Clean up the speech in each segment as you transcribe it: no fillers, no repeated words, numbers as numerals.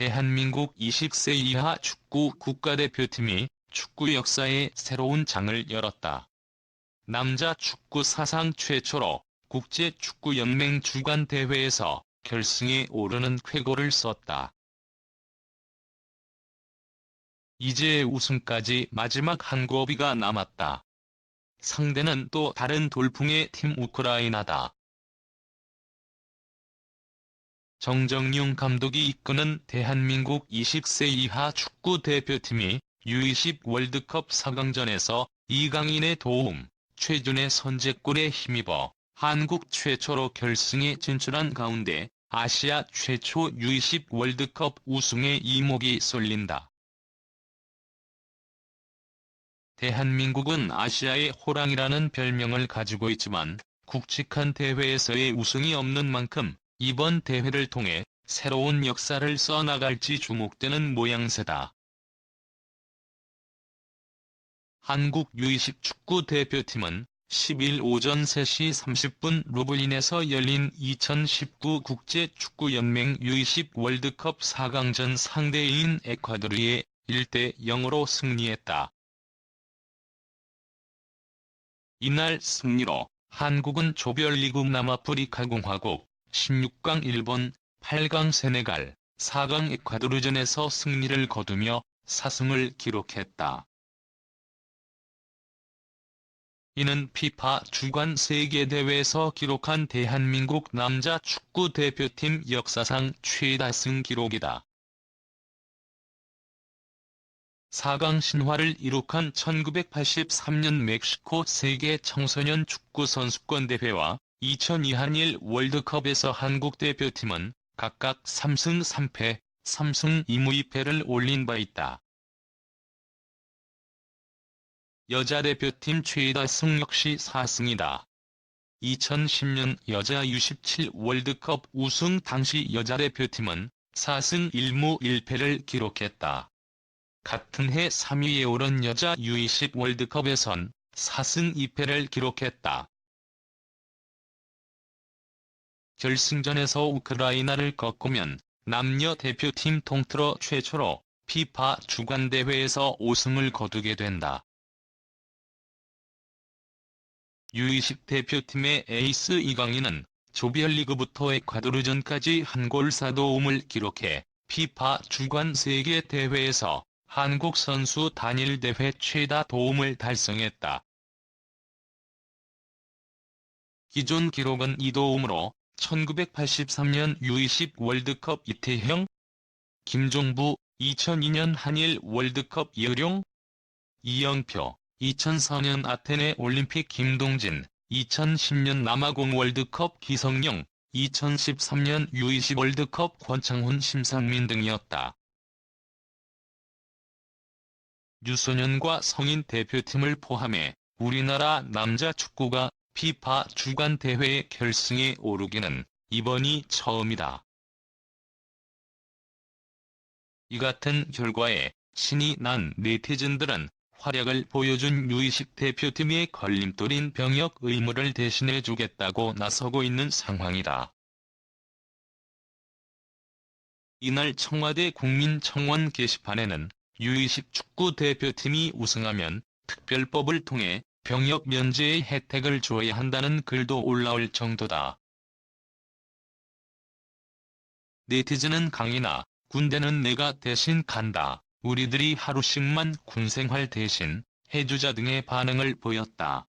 대한민국 20세 이하 축구 국가대표팀이 축구 역사에 새로운 장을 열었다. 남자 축구 사상 최초로 국제축구연맹 주관대회에서 결승에 오르는 쾌거를 썼다. 이제 우승까지 마지막 한 고비가 남았다. 상대는 또 다른 돌풍의 팀 우크라이나다. 정정용 감독이 이끄는 대한민국 20세 이하 축구 대표팀이 U20 월드컵 4강전에서 이강인의 도움, 최준의 선제골에 힘입어 한국 최초로 결승에 진출한 가운데 아시아 최초 U20 월드컵 우승의 이목이 쏠린다. 대한민국은 아시아의 호랑이라는 별명을 가지고 있지만 굵직한 대회에서의 우승이 없는 만큼 이번 대회를 통해 새로운 역사를 써나갈지 주목되는 모양새다. 한국 U20 축구 대표팀은 10일 오전 3시 30분 루블린에서 열린 2019 국제축구연맹 U20 월드컵 4강전 상대인 에콰도르에 1대0으로 승리했다. 이날 승리로 한국은 조별리그 남아프리카공화국, 16강 일본, 8강 세네갈, 4강 에콰도르전에서 승리를 거두며 4승을 기록했다. 이는 피파 주관 세계대회에서 기록한 대한민국 남자 축구 대표팀 역사상 최다승 기록이다. 4강 신화를 이룩한 1983년 멕시코 세계 청소년 축구 선수권 대회와 2002 한일 월드컵에서 한국 대표팀은 각각 3승 3패, 3승 2무이패를 올린 바 있다. 여자 대표팀 최다승 역시 4승이다. 2010년 여자 U17 월드컵 우승 당시 여자 대표팀은 4승 1무 1패를 기록했다. 같은 해 3위에 오른 여자 U20 월드컵에선 4승 2패를 기록했다. 결승전에서 우크라이나를 꺾으면 남녀 대표팀 통틀어 최초로 피파 주관대회에서 5승을 거두게 된다. U20 대표팀의 에이스 이강인은 조별리그부터 에콰도르전까지 한 골 4도움을 기록해 피파 주관 세계대회에서 한국 선수 단일 대회 최다 도움을 달성했다. 기존 기록은 2도움으로 1983년 U20 월드컵 이태형, 김종부, 2002년 한일 월드컵 이의룡, 이영표, 2004년 아테네 올림픽 김동진, 2010년 남아공 월드컵 기성용, 2013년 U20 월드컵 권창훈 심상민 등이었다. 유소년과 성인 대표팀을 포함해 우리나라 남자 축구가 피파 주관 대회 결승에 오르기는 이번이 처음이다. 이 같은 결과에 신이 난 네티즌들은 활약을 보여준 U20 대표팀의 걸림돌인 병역 의무를 대신해주겠다고 나서고 있는 상황이다. 이날 청와대 국민청원 게시판에는 U20 축구 대표팀이 우승하면 특별법을 통해 병역 면제의 혜택을 줘야 한다는 글도 올라올 정도다. 네티즌은 강인아, 군대는 내가 대신 간다. 우리들이 하루씩만 군생활 대신 해주자 등의 반응을 보였다.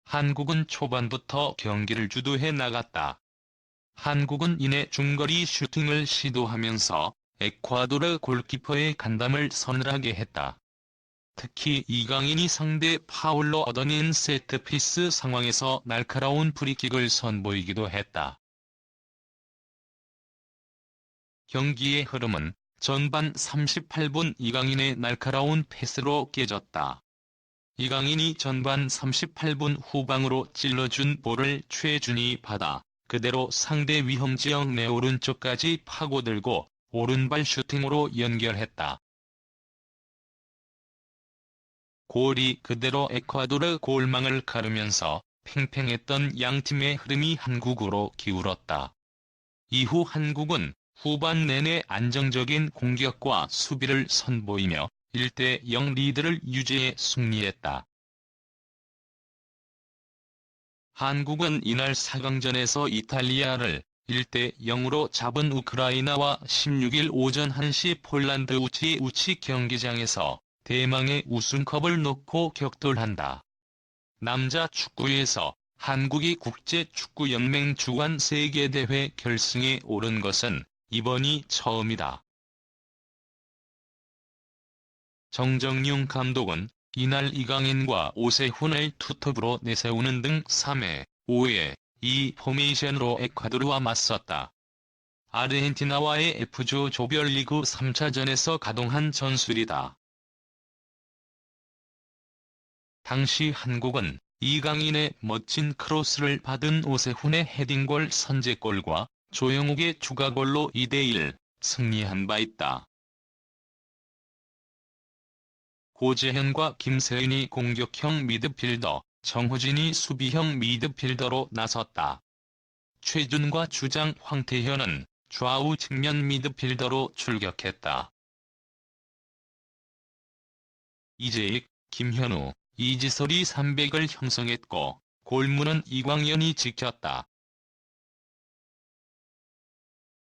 한국은 초반부터 경기를 주도해 나갔다. 한국은 이내 중거리 슈팅을 시도하면서 에콰도르 골키퍼의 간담을 서늘하게 했다. 특히 이강인이 상대 파울로 얻어낸 세트피스 상황에서 날카로운 프리킥을 선보이기도 했다. 경기의 흐름은 전반 38분 이강인의 날카로운 패스로 깨졌다. 이강인이 전반 38분 후방으로 찔러준 볼을 최준이 받아 그대로 상대 위험지역 내 오른쪽까지 파고들고 오른발 슈팅으로 연결했다. 골이 그대로 에콰도르 골망을 가르면서 팽팽했던 양팀의 흐름이 한국으로 기울었다. 이후 한국은 후반 내내 안정적인 공격과 수비를 선보이며 1대0 리드를 유지해 승리했다. 한국은 이날 4강전에서 이탈리아를 1대0으로 잡은 우크라이나와 16일 오전 1시 폴란드 우치 경기장에서 대망의 우승컵을 놓고 격돌한다. 남자 축구에서 한국이 국제축구연맹 주관 세계대회 결승에 오른 것은 이번이 처음이다. 정정용 감독은 이날 이강인과 오세훈을 투톱으로 내세우는 등 3회, 5회, 2 포메이션으로 에콰도르와 맞섰다. 아르헨티나와의 F조 조별리그 3차전에서 가동한 전술이다. 당시 한국은 이강인의 멋진 크로스를 받은 오세훈의 헤딩골 선제골과 조영욱의 추가골로 2대1 승리한 바 있다. 고재현과 김세은이 공격형 미드필더, 정호진이 수비형 미드필더로 나섰다. 최준과 주장 황태현은 좌우 측면 미드필더로 출격했다. 이재익, 김현우, 이지설이 300을 형성했고 골문은 이광현이 지켰다.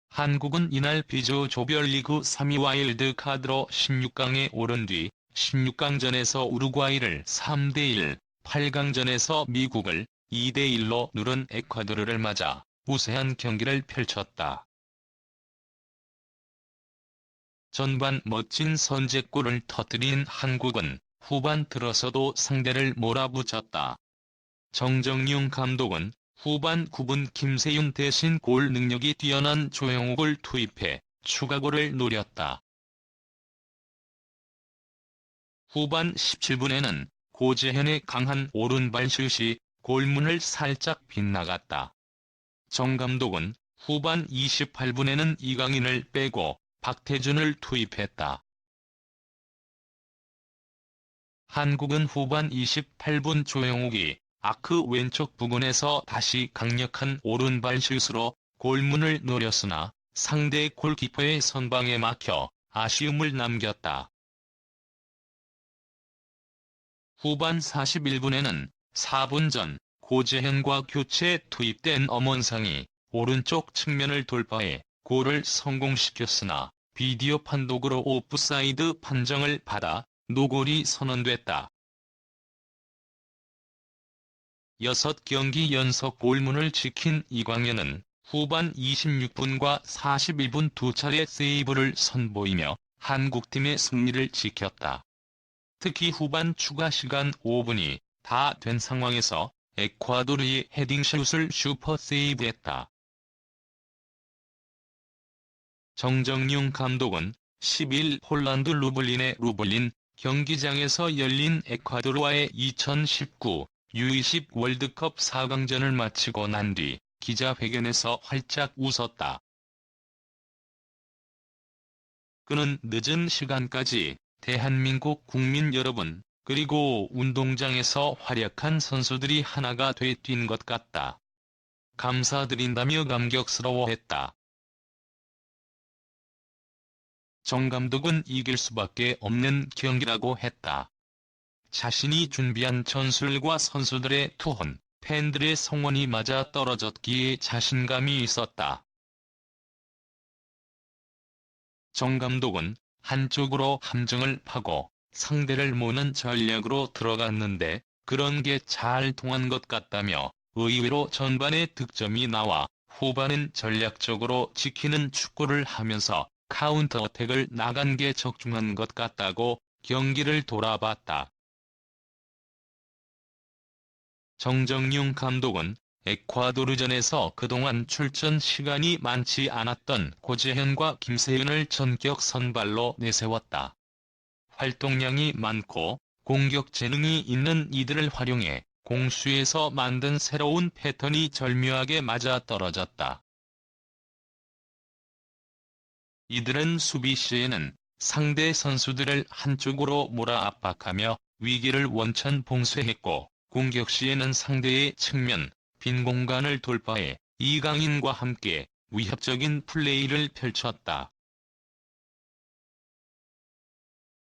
한국은 이날 B조 조별리그 3위 와일드카드로 16강에 오른 뒤 16강전에서 우루과이를 3대1, 8강전에서 미국을 2대1로 누른 에콰도르를 맞아 우세한 경기를 펼쳤다. 전반 멋진 선제골을 터뜨린 한국은 후반 들어서도 상대를 몰아붙였다. 정정용 감독은 후반 9분 김세윤 대신 골 능력이 뛰어난 조영욱을 투입해 추가골을 노렸다. 후반 17분에는 고재현의 강한 오른발 슛이 골문을 살짝 빗나갔다. 정 감독은 후반 28분에는 이강인을 빼고 박태준을 투입했다. 한국은 후반 28분 조영욱이 아크 왼쪽 부근에서 다시 강력한 오른발 슛으로 골문을 노렸으나 상대 골키퍼의 선방에 막혀 아쉬움을 남겼다. 후반 41분에는 4분 전 고재현과 교체 투입된 엄원상이 오른쪽 측면을 돌파해 골을 성공시켰으나 비디오 판독으로 오프사이드 판정을 받아 노골이 선언됐다. 6경기 연속 골문을 지킨 이광현은 후반 26분과 41분 두 차례 세이브를 선보이며 한국팀의 승리를 지켰다. 특히 후반 추가 시간 5분이 다 된 상황에서 에콰도르의 헤딩슛을 슈퍼 세이브했다. 정정용 감독은 10일 폴란드 루블린의 루블린 경기장에서 열린 에콰도르와의 2019 U20 월드컵 4강전을 마치고 난 뒤 기자회견에서 활짝 웃었다. 그는 늦은 시간까지 대한민국 국민 여러분, 그리고 운동장에서 활약한 선수들이 하나가 돼 뛴 것 같다. 감사드린다며 감격스러워했다. 정 감독은 이길 수밖에 없는 경기라고 했다. 자신이 준비한 전술과 선수들의 투혼, 팬들의 성원이 맞아 떨어졌기에 자신감이 있었다. 정 감독은 한쪽으로 함정을 파고 상대를 모는 전략으로 들어갔는데 그런 게 잘 통한 것 같다며 의외로 전반에 득점이 나와 후반은 전략적으로 지키는 축구를 하면서 카운터 어택을 나간 게 적중한 것 같다고 경기를 돌아봤다. 정정용 감독은 에콰도르전에서 그동안 출전 시간이 많지 않았던 고재현과 김세윤을 전격 선발로 내세웠다. 활동량이 많고 공격 재능이 있는 이들을 활용해 공수에서 만든 새로운 패턴이 절묘하게 맞아떨어졌다. 이들은 수비 시에는 상대 선수들을 한쪽으로 몰아 압박하며 위기를 원천 봉쇄했고 공격 시에는 상대의 측면, 빈 공간을 돌파해 이강인과 함께 위협적인 플레이를 펼쳤다.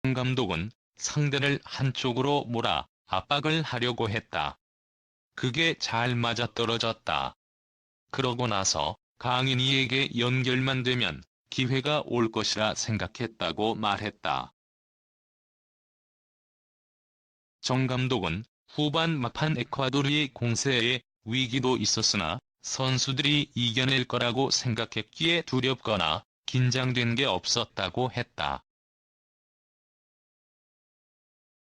정 감독은 상대를 한쪽으로 몰아 압박을 하려고 했다. 그게 잘 맞아떨어졌다. 그러고 나서 강인이에게 연결만 되면 기회가 올 것이라 생각했다고 말했다. 정 감독은 후반 막판 에콰도르의 공세에 위기도 있었으나 선수들이 이겨낼 거라고 생각했기에 두렵거나 긴장된 게 없었다고 했다.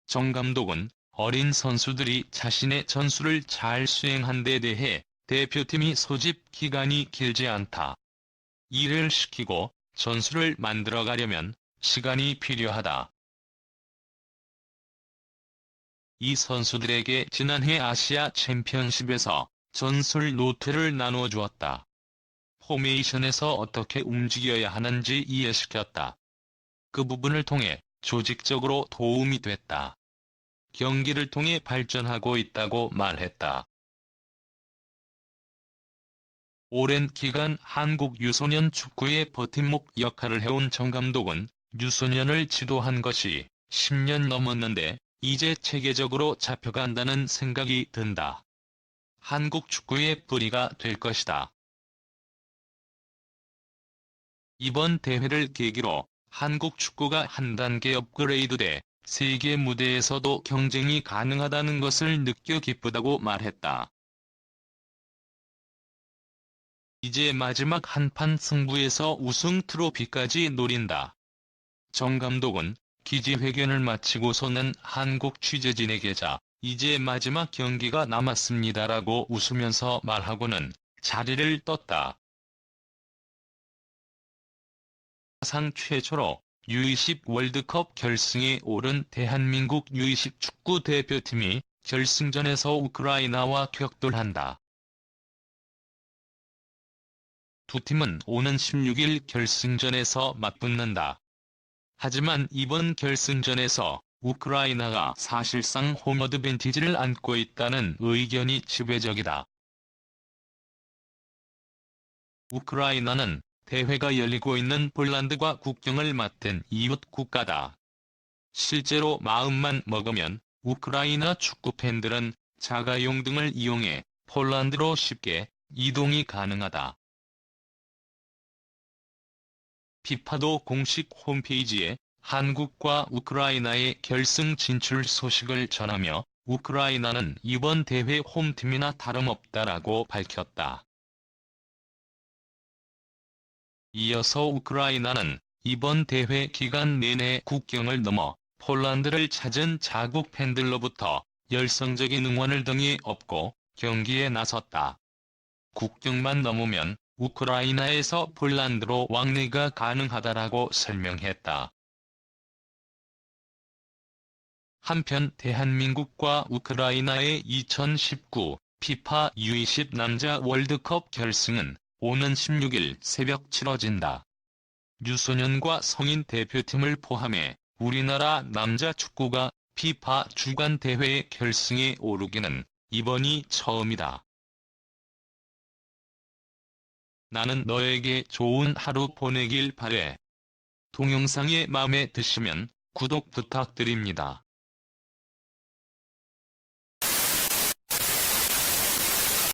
정 감독은 어린 선수들이 자신의 전술을 잘 수행한 데 대해 대표팀이 소집 기간이 길지 않다. 일을 시키고 전술을 만들어가려면 시간이 필요하다. 이 선수들에게 지난해 아시아 챔피언십에서 전술 노트를 나누어 주었다. 포메이션에서 어떻게 움직여야 하는지 이해시켰다. 그 부분을 통해 조직적으로 도움이 됐다. 경기를 통해 발전하고 있다고 말했다. 오랜 기간 한국 유소년 축구의 버팀목 역할을 해온 정 감독은 유소년을 지도한 것이 10년 넘었는데 이제 체계적으로 잡혀간다는 생각이 든다. 한국 축구의 뿌리가 될 것이다. 이번 대회를 계기로 한국 축구가 한 단계 업그레이드돼 세계 무대에서도 경쟁이 가능하다는 것을 느껴 기쁘다고 말했다. 이제 마지막 한판 승부에서 우승 트로피까지 노린다. 정 감독은 기자회견을 마치고서는 한국 취재진에게 이제 마지막 경기가 남았습니다라고 웃으면서 말하고는 자리를 떴다. 사상 최초로 U20 월드컵 결승에 오른 대한민국 U20 축구 대표팀이 결승전에서 우크라이나와 격돌한다. 두 팀은 오는 16일 결승전에서 맞붙는다. 하지만 이번 결승전에서 우크라이나가 사실상 홈어드밴티지를 안고 있다는 의견이 지배적이다. 우크라이나는 대회가 열리고 있는 폴란드과 국경을 맞댄 이웃 국가다. 실제로 마음만 먹으면 우크라이나 축구 팬들은 자가용 등을 이용해 폴란드로 쉽게 이동이 가능하다. 피파도 공식 홈페이지에 한국과 우크라이나의 결승 진출 소식을 전하며 우크라이나는 이번 대회 홈팀이나 다름없다라고 밝혔다. 이어서 우크라이나는 이번 대회 기간 내내 국경을 넘어 폴란드를 찾은 자국 팬들로부터 열성적인 응원을 등에 업고 경기에 나섰다. 국경만 넘으면 우크라이나에서 폴란드로 왕래가 가능하다라고 설명했다. 한편 대한민국과 우크라이나의 2019 피파 U20 남자 월드컵 결승은 오는 16일 새벽 치러진다. 유소년과 성인 대표팀을 포함해 우리나라 남자 축구가 피파 주간 대회 결승에 오르기는 이번이 처음이다. 나는 너에게 좋은 하루 보내길 바래. 동영상이 마음에 드시면 구독 부탁드립니다.